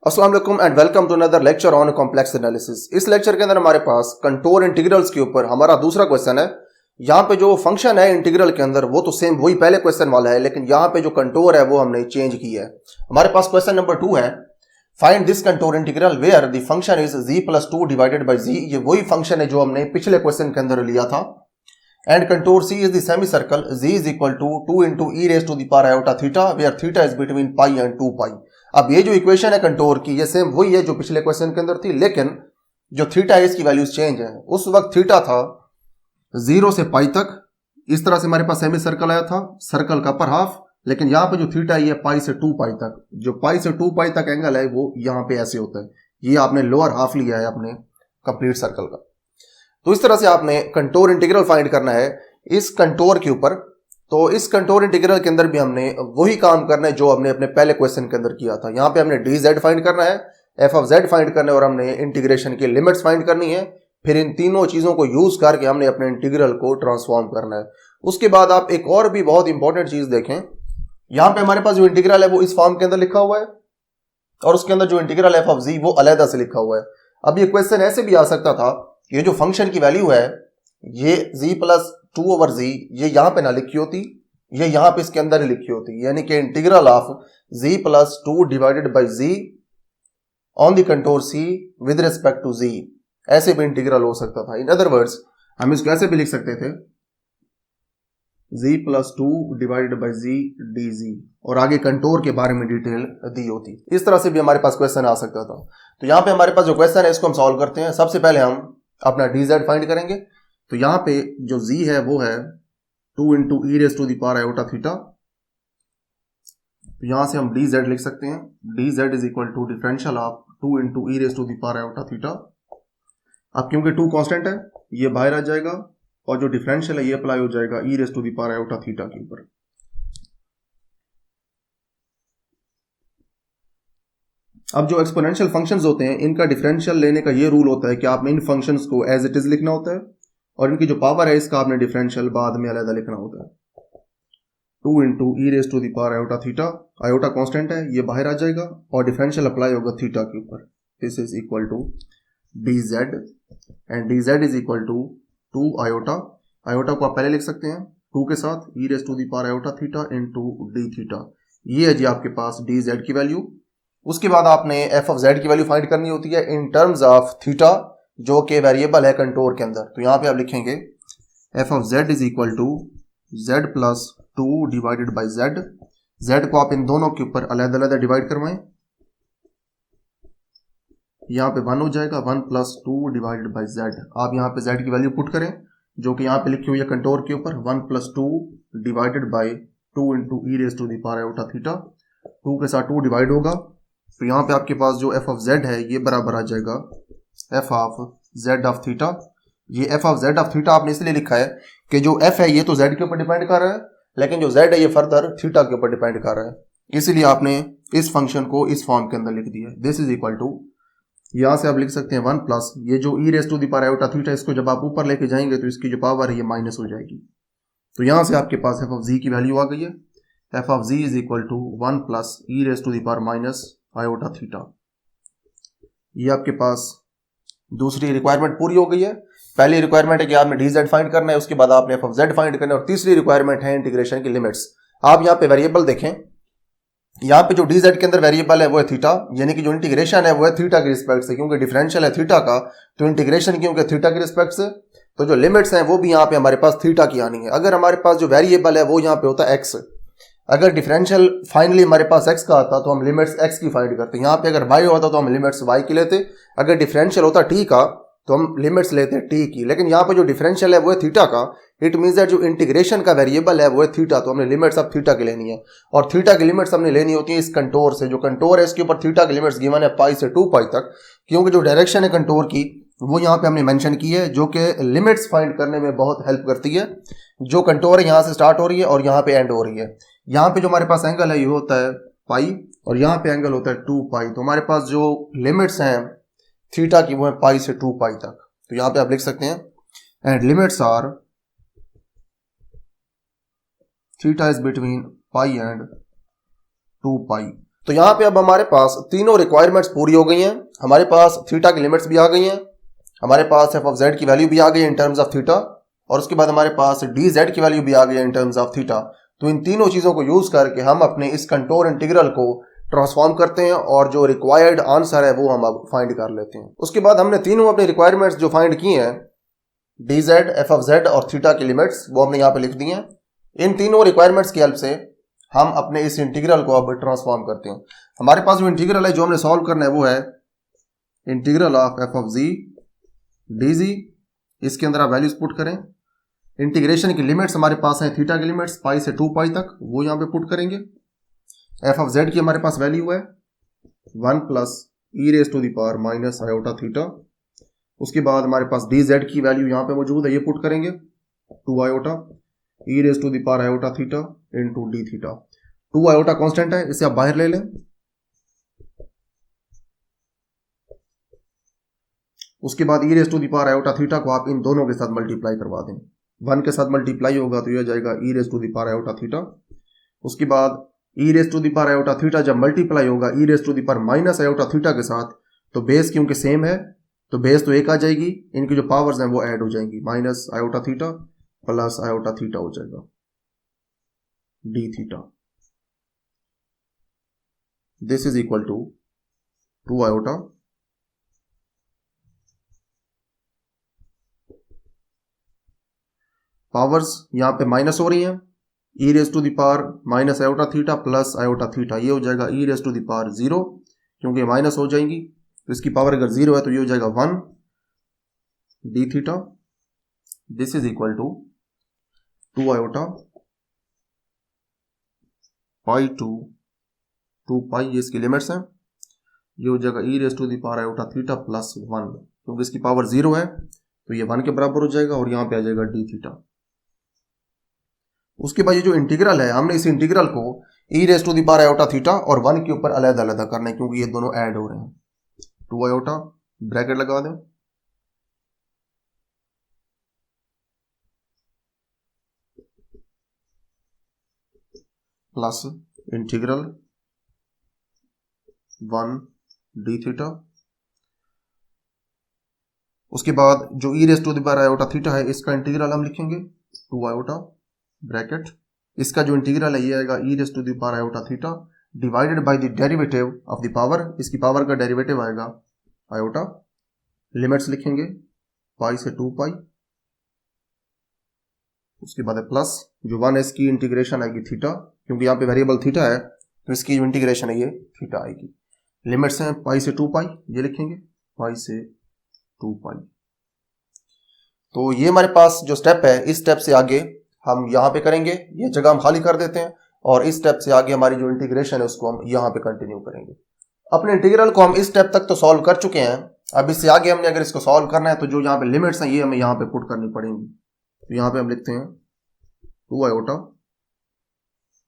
अस्सलाम वालेकुम and welcome to another lecture on complex analysis. इस लेक्चर के अंदर हमारे पास कंटोर इंटीग्रल्स के ऊपर हमारा दूसरा क्वेश्चन है। यहाँ पे जो फंक्शन है इंटीग्रल के अंदर वो तो सेम वही पहले क्वेश्चन वाला है, लेकिन यहाँ पे जो कंटोर है वो हमने चेंज किया है। हमारे पास क्वेश्चन नंबर 2 है, find this contour integral where the function is z+2 divided by z। ये वही फंक्शन है जो हमने पिछले क्वेश्चन के अंदर लिया था। And contour c is the semi circle z is equal to 2 into e raise to the power iota theta where theta is between pi and 2 pi. अब ये जो इक्वेशन है कंटोर की ये सेम वही है जो पिछले क्वेश्चन के अंदर थी, लेकिन जो थीटा है इसकी वैल्यूज चेंज है। उस वक्त थीटा था 0 से पाई तक, इस तरह से हमारे पास सेमी सर्कल आया था, सर्कल का अपर हाफ। लेकिन यहाँ पे जो थीटा है ये पाई से 2 पाई तक, जो पाई से 2 पाई तक एंगल है वो यहाँ पे ऐसे होता है। ये आपने लोअर हाफ लिया है अपने कंप्लीट सर्कल का। तो इस तरह से आपने कंटोर इंटीग्रल फाइंड करना है इस कंटोर के ऊपर। तो इस कंटोर इंटीग्रल के अंदर भी हमने वही काम करना है जो हमने अपने पहले क्वेश्चन के अंदर किया था। यहाँ पे हमने dz फाइंड करना है, f ऑफ z फाइंड करना है और हमने इंटीग्रेशन की लिमिट्स फाइंड करनी है। फिर इन तीनों चीजों को यूज करके हमने अपने इंटीग्रल को ट्रांसफॉर्म करना है। उसके बाद आप एक और भी बहुत इंपॉर्टेंट चीज देखें, यहाँ पे हमारे पास जो इंटीग्रल है वो इस फॉर्म के अंदर लिखा हुआ है और उसके अंदर जो इंटीग्रल f ऑफ z वो अलग से लिखा हुआ है। अब ये क्वेश्चन ऐसे भी आ सकता था, ये जो फंक्शन की वैल्यू है ये z+2/z ये यहाँ पे ना लिखी होती, ये यहाँ पे इसके अंदर ही लिखी होती, यानी कि integral of z+2 divided by z on the contour c with respect to z। ऐसे भी इंटीग्रल हो सकता था। इन अदर वर्ड्स हम इसको ऐसे भी लिख सकते थे z+2 divided by z dz और आगे कंटोर के बारे में डिटेल दी होती। इस तरह से भी हमारे पास क्वेश्चन आ सकता था। तो यहाँ पे हमारे पास जो क्वेश्चन है इसको हम सॉल्व करते हैं। सबसे पहले हम अपना dz फाइंड करेंगे। तो यहाँ पे जो z है वो है 2 into e raise to the power iota theta. तो यहां से हम dz लिख सकते हैं, dz is equal to differential of 2 into e raise to the power iota theta. अब क्योंकि 2 कांस्टेंट है ये बाहर आ जाएगा और जो डिफरेंशियल है ये अप्लाई हो जाएगा e raise to the power iota theta के ऊपर। अब जो एक्सपोनेंशियल फंक्शंस होते हैं इनका डिफरेंशियल लेने का ये रूल होता है कि आपने इन फंक्शंस को एज इट इज लिखना होता है और इनकी जो पावर है इसका आपने डिफरेंशियल बाद में अलग लिखना होता है। 2 into e raise to the power iota theta, iota constant है ये बाहर आ जाएगा और डिफरेंशियल अप्लाई होगा थीटा के ऊपर। This is equal to dz and dz is equal to 2 iota, iota को आप पहले लिख सकते हैं 2 के साथ e raise to the power iota theta into d theta. ये है जी आपके पास dz की वैल्यू। उसके बाद आपने f ऑफ z की वैल्यू फाइंड करनी होती है इन टर्म्स ऑफ थीटा जो कि वेरिएबल है कंटोर के अंदर। तो यहाँ पे आप लिखेंगे f of z is equal to z+2 divided by z को आप इन दोनों के ऊपर अलग अलग डिवाइड करवाएं। यहाँ पे 1 हो जाएगा, 1+2 डिवाइडेड बाई z। आप यहाँ पे z की वैल्यू पुट करें जो कि यहाँ पे लिखी हुई है कंटोर के ऊपर 1+2 divided by 2 into e raise to the power iota theta. 2 के साथ 2 डिवाइड होगा तो यहाँ पे आपके पास जो f ऑफ z है ये बराबर आ जाएगा f of z of theta. ये f of z of theta आपने इसलिए लिखा है कि जो f है ये तो z के ऊपर डिपेंड कर रहा है, लेकिन जो z है ये फर्दर थीटा के ऊपर डिपेंड कर रहा है, इसीलिए आपने इस फंक्शन को इस फॉर्म के अंदर लिख दिया। दिस इज इक्वल टू, यहां से आप लिख सकते हैं 1 प्लस ये जो e raise to the power iota theta, इसको जब आप ऊपर लेके जाएंगे तो इसकी जो पावर है ये माइनस हो जाएगी। तो यहां से आपके पास f ऑफ z की वैल्यू आ गई है। f of z is equal to 1 plus e raise to the power minus iota theta. ये आपके पास दूसरी रिक्वायरमेंट पूरी हो गई है। पहली रिक्वायरमेंट है कि आपने dz फाइंड करना है, उसके बाद आपने f ऑफ z फाइंड करना है, और तीसरी रिक्वायरमेंट है इंटीग्रेशन की लिमिट्स। आप यहाँ पे वेरिएबल देखें, यहाँ पे जो dz के अंदर वेरिएबल है वो है थीटा, यानी कि जो इंटीग्रेशन है वो है थीटा के रिस्पेक्ट से, क्योंकि डिफरेंशियल है थीटा का तो इंटीग्रेशन क्योंकि थीटा के रिस्पेक्ट से, तो जो लिमिट्स हैं वो भी यहाँ पे हमारे पास थीटा की आनी है। अगर हमारे पास जो वेरिएबल है वो यहाँ पे होता है x, अगर डिफरेंशियल फाइनली हमारे पास x का आता तो हम लिमिट्स x की फाइंड करते। यहाँ पे अगर y होता तो हम लिमिट्स y की लेते, अगर डिफरेंशियल होता t का तो हम लिमिट्स लेते t की। लेकिन यहाँ पे जो डिफरेंशियल है वो है थीटा का, इट मीन्स दैट जो इंटीग्रेशन का वेरिएबल है वो है थीटा, तो हमने लिमिट्स अब थीटा की लेनी है और थीटा की लिमिट्स हमने लेनी होती है इस कंटोर से। जो कंटोर है इसके ऊपर थीटा की लिमिट्स गिवन है पाई से 2 पाई तक, क्योंकि जो डायरेक्शन है कंटोर की वो यहाँ पे हमने मेंशन की है जो कि लिमिट्स फाइंड करने में बहुत हेल्प करती है। जो कंटोर है यहाँ से स्टार्ट हो रही है और यहाँ पे एंड हो रही है। यहाँ पे जो हमारे पास एंगल है ये होता है पाई और यहाँ पे एंगल होता है 2 पाई। तो हमारे पास जो लिमिट्स हैं थीटा की वो है पाई से 2 पाई तक। तो यहाँ पे आप लिख सकते हैं and limits are theta is between pi and 2 pi. तो यहाँ पे अब हमारे पास तीनों रिक्वायरमेंट्स पूरी हो गई हैं। हमारे पास थीटा की लिमिट्स भी आ गई हैं, हमारे पास एफ ऑफ जेड की वैल्यू भी आ गई है इन टर्म्स ऑफ थीटा, और उसके बाद हमारे पास डी जेड की वैल्यू भी आ गई है इन टर्म्स ऑफ थीटा। तो इन तीनों चीज़ों को यूज़ करके हम अपने इस कंटोर इंटीग्रल को ट्रांसफॉर्म करते हैं और जो रिक्वायर्ड आंसर है वो हम अब फाइंड कर लेते हैं। उसके बाद हमने तीनों अपनी रिक्वायरमेंट्स जो फाइंड की हैं, D Z, F of Z और थीटा की लिमिट्स, वो हमने यहाँ पे लिख दी हैं। इन तीनों रिक्वायरमेंट्स की हेल्प से हम अपने इस इंटीग्रल को अब ट्रांसफॉर्म करते हैं। हमारे पास जो इंटीग्रल है जो हमने सॉल्व करना है वो है integral of F of G D G. इसके अंदर आप वैल्यूज पुट करें। इंटीग्रेशन की लिमिट्स हमारे पास हैं थीटा की लिमिट्स पाई से 2 पाई तक, वो यहाँ पे पुट करेंगे। एफ ऑफ जेड की हमारे पास वैल्यू है 1 plus e raise to the power minus iota theta. उसके बाद हमारे पास डी जेड की वैल्यू यहाँ पे मौजूद है, ये पुट करेंगे 2 iota e raise to the power iota theta into d theta. 2 iota constant है, इसे आप बाहर ले लें। उसके बाद e raise to the power iota theta को आप इन दोनों के साथ मल्टीप्लाई करवा दें। 1 के साथ मल्टीप्लाई होगा तो यह जाएगा e raise to the power iota theta. उसके बाद e raise to the power iota theta जब मल्टीप्लाई होगा e raise to the power minus iota theta के साथ, तो बेस क्योंकि सेम है तो बेस तो एक आ जाएगी, इनकी जो पावर्स हैं वो ऐड हो जाएंगी, minus iota theta plus iota theta हो जाएगा d theta. This is equal to 2 iota powers यहाँ पे माइनस हो रही हैं, e raise to the power minus iota theta plus iota theta, ये हो जाएगा e raise to the power 0 क्योंकि माइनस हो जाएंगी, तो इसकी पावर अगर 0 है तो ये हो जाएगा 1 d theta. This is equal to 2 iota pi to 2 pi, ये इसकी लिमिट्स हैं, ये हो जाएगा e raise to the power iota theta plus 1, क्योंकि इसकी पावर 0 है तो ये 1 के बराबर हो जाएगा और यहाँ पे आ जाएगा डी थीटा। उसके बाद ये जो इंटीग्रल है, हमने इस इंटीग्रल को e raise to the power iota theta और 1 के ऊपर अलग अलग करना है क्योंकि ये दोनों ऐड हो रहे हैं। 2 आयोटा ब्रैकेट लगा दें प्लस इंटीग्रल 1 डी थीटा। उसके बाद जो e raise to the power iota theta है इसका इंटीग्रल हम लिखेंगे 2 आयोटा ब्रैकेट, इसका जो इंटीग्रल है ये आएगा e raise to the power iota theta divided by the derivative of the power, इसकी पावर का डेरिवेटिव आएगा आयोटा। लिमिट्स लिखेंगे पाई से 2 पाई। उसके बाद है प्लस जो 1 है इसकी इंटीग्रेशन आएगी थीटा, क्योंकि यहाँ पे वेरिएबल थीटा है तो इसकी जो इंटीग्रेशन है ये थीटा आएगी। लिमिट्स हैं पाई से 2 पाई, ये लिखेंगे पाई से 2 पाई। तो ये हमारे पास जो स्टेप है, इस स्टेप से आगे हम यहाँ पे करेंगे, ये जगह हम खाली कर देते हैं और इस स्टेप से आगे हमारी जो इंटीग्रेशन है उसको हम यहाँ पे कंटिन्यू करेंगे। अपने इंटीग्रल को हम इस स्टेप तक तो सॉल्व कर चुके हैं, अब इससे आगे हमने अगर इसको सॉल्व करना है तो जो यहाँ पे लिमिट्स हैं ये हमें यहाँ पे पुट करनी पड़ेंगी। तो यहाँ पे हम लिखते हैं 2 आयोटा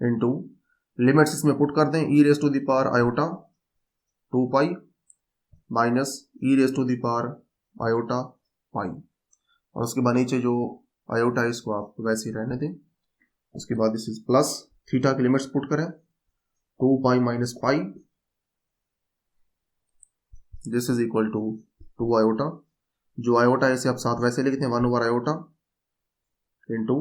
इंटू लिमिट्स इसमें पुट कर दें e raise to the power iota 2 pi minus e raise to the power iota pi, और उसके बाद नीचे जो आयोटा है इसको आप वैसे ही रहने दें। उसके बाद दिस इज प्लस थीटा की लिमिट्स पुट करें 2 pi minus pi, this is equal to 2 iota, जो आयोटा है इसे आप साथ वैसे लिखते हैं 1 ओवर आयोटा इंटू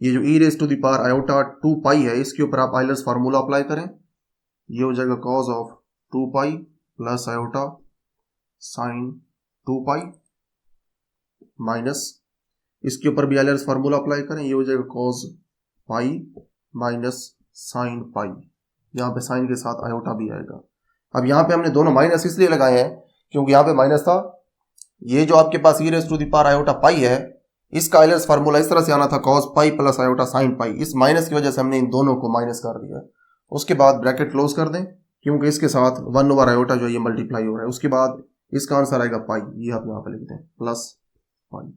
ये जो e raise to the power iota 2 pi है इसके ऊपर आप आइलर्स फार्मूला अप्लाई करें, ये हो जाएगा cause of 2 pi plus iota sign 2 pi minus इसके ऊपर भी आइलर्स फार्मूला अप्लाई करें, ये हो जाएगा cause pi minus sine pi, यहाँ पे साइन के साथ आयोटा भी आएगा। अब यहाँ पे हमने दोनों माइनस इसलिए लगाए हैं क्योंकि यहाँ पे माइनस था, ये जो आपके पास e raise to the power iota pi है इसका आइलर्स फार्मूला इस तरह से आना था cos pi plus iota sine pi, इस माइनस की वजह से हमने इन दोनों को माइनस कर दिया। उसके बाद ब्रैकेट क्लोज कर दें क्योंकि इसके साथ 1 ओवर आयोटा जो ये मल्टीप्लाई हो रहा है। उसके बाद इसका आंसर आएगा पाई, ये आप यहाँ पे लिख दें प्लस पाई।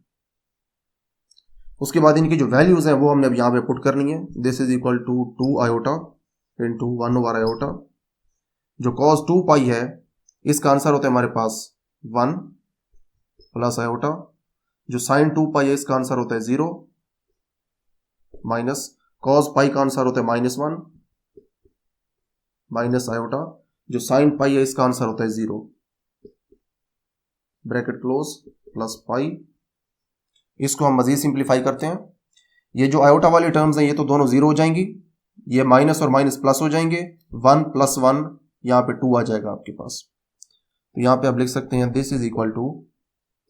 उसके बाद इनकी जो वैल्यूज हैं वो हमने अब यहाँ पे पुट करनी है, this is equal to 2 iota into 1 over iota, जो कॉस 2 पाई है इसका आंसर होता है हमारे पास 1 प्लस आयोटा, जो साइन 2 पाई है इसका आंसर होता है 0 माइनस कॉस पाई का आंसर होता है -1 माइनस आयोटा, जो साइन पाई है इसका आंसर होता है 0, ब्रैकेट क्लोज, प्लस पाई। इसको हम मजीद सिंप्लीफाई करते हैं। ये जो आयोटा वाली टर्म्स हैं ये तो दोनों 0 हो जाएंगी, ये माइनस और माइनस प्लस हो जाएंगे, 1 + 1 यहाँ पे 2 आ जाएगा आपके पास। तो यहाँ पे आप लिख सकते हैं this is equal to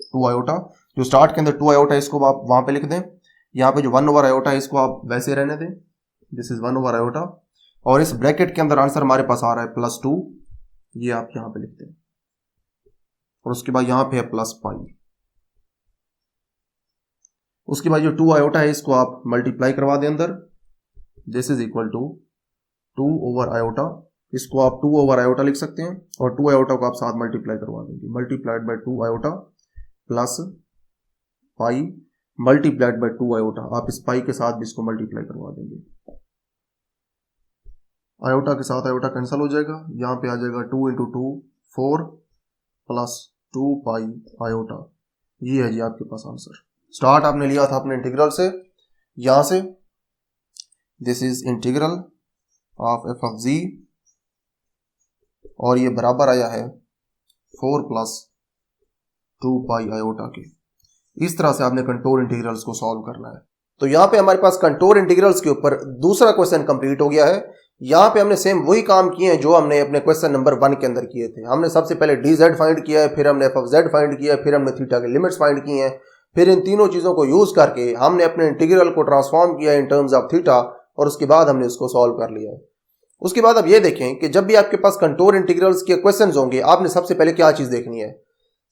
2 iota. जो स्टार्ट के अंदर 2 आयोटा इसको आप वहां पे लिख दें। यहाँ पे जो 1 आयोटा है इसको आप वैसे रहने दें, दिस इज 1 आयोटा। और इस ब्रैकेट के अंदर आंसर हमारे पास आ रहा है +2, ये आप यहाँ पे लिखते हैं। और उसके बाद यहाँ पे है प्लस पाई। उसके बाद जो 2 आयोटा है इसको आप मल्टीप्लाई करवा दें अंदर, this is equal to 2 iota. इसको आप 2 आयोटा लिख सकते हैं और 2 आयोटा को आप साथ मल्टीप्लाई करवा देंगे, multiplied by 2 iota plus pi multiplied by 2 iota. आप इस पाई के साथ भी इसको मल्टीप्लाई करवा देंगे, आयोटा के साथ आयोटा कैंसिल हो जाएगा, यहाँ पे आ जाएगा 2 × 2 4 प्लस 2 पाई आयोटा। ये है जी आपके पास आंसर। स्टार्ट आपने लिया था अपने इंटीग्रल से, यहां से this is integral of f of z, और ये बराबर आया है 4 + 2 पाई आयोटा के। इस तरह से आपने कंटोर इंटीग्रल्स को सॉल्व करना है। तो यहाँ पे हमारे पास कंटोर इंटीग्रल्स के ऊपर दूसरा क्वेश्चन कंप्लीट हो गया है। यहाँ पे हमने सेम वही काम किए हैं जो हमने अपने क्वेश्चन नंबर 1 के अंदर किए थे। हमने सबसे पहले dz फाइंड किया है, फिर हमने f ऑफ z फाइंड किया है, फिर हमने थीटा के लिमिट्स फाइंड किए हैं, फिर इन तीनों चीजों को यूज करके हमने अपने इंटीग्रल को ट्रांसफॉर्म किया इन टर्म्स ऑफ थीटा, और उसके बाद हमने इसको सॉल्व कर लिया है। उसके बाद अब ये देखें कि जब भी आपके पास कंटोर इंटीग्रल्स के क्वेश्चंस होंगे, आपने सबसे पहले क्या चीज देखनी है।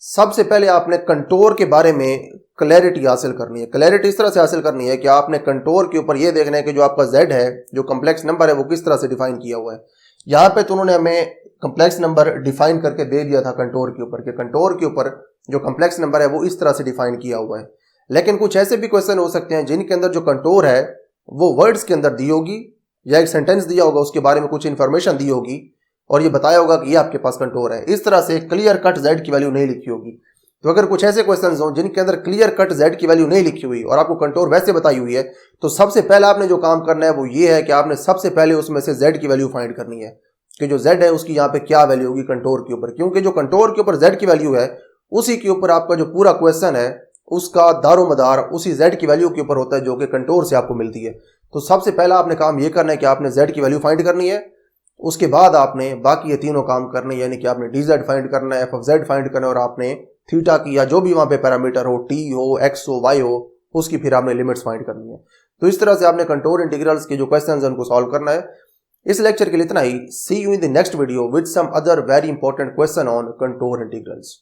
सबसे पहले आपने कंटोर के बारे में क्लैरिटी हासिल करनी है। क्लैरिटी इस तरह से हासिल करनी है कि आपने कंटोर के ऊपर यह देखना है कि जो आपका z है, जो कम्प्लेक्स नंबर है, वो किस तरह से डिफाइन किया हुआ है। यहाँ पे तो उन्होंने हमें कम्प्लेक्स नंबर डिफाइन करके दे दिया था कंटोर के ऊपर, कि कंटोर के ऊपर जो कम्प्लेक्स नंबर है वो इस तरह से डिफाइन किया हुआ है। लेकिन कुछ ऐसे भी क्वेश्चन हो सकते हैं जिनके अंदर जो कंटोर है वो वर्ड्स के अंदर दी होगी, या एक सेंटेंस दिया होगा, उसके बारे में कुछ इंफॉर्मेशन दी होगी और ये बताया होगा कि ये आपके पास कंटोर है। इस तरह से क्लियर कट z की वैल्यू नहीं लिखी होगी। तो अगर कुछ ऐसे क्वेश्चंस हो जिनके अंदर क्लियर कट z की वैल्यू नहीं लिखी हुई और आपको कंटोर वैसे बताई हुई है, तो सबसे पहले आपने जो काम करना है वो ये है कि आपने सबसे पहले उसमें से z की वैल्यू फाइंड करनी है कि जो z है उसकी यहाँ पे क्या वैल्यू होगी कंटोर के ऊपर। क्योंकि जो कंटोर के ऊपर z की वैल्यू है उसी के ऊपर आपका जो पूरा क्वेश्चन है उसका दारोमदार उसी z की वैल्यू के ऊपर होता है जो कि कंटोर से आपको मिलती है। तो सबसे पहला आपने काम ये करना है कि आपने z की वैल्यू फाइंड करनी है। उसके बाद आपने बाकी ये तीनों काम करने, यानी कि आपने dz फाइंड करना है, f ऑफ z फाइंड करना है, और आपने थीटा की या जो भी वहां पे पैरामीटर हो, t हो, x हो, y हो, उसकी फिर आपने लिमिट्स फाइंड करनी है। तो इस तरह से आपने कंटोर इंटीग्रल्स के जो क्वेश्चंस हैं उनको सॉल्व करना है। इस लेक्चर के लिए इतना ही। See you in the next video with some other very important question on contour integrals.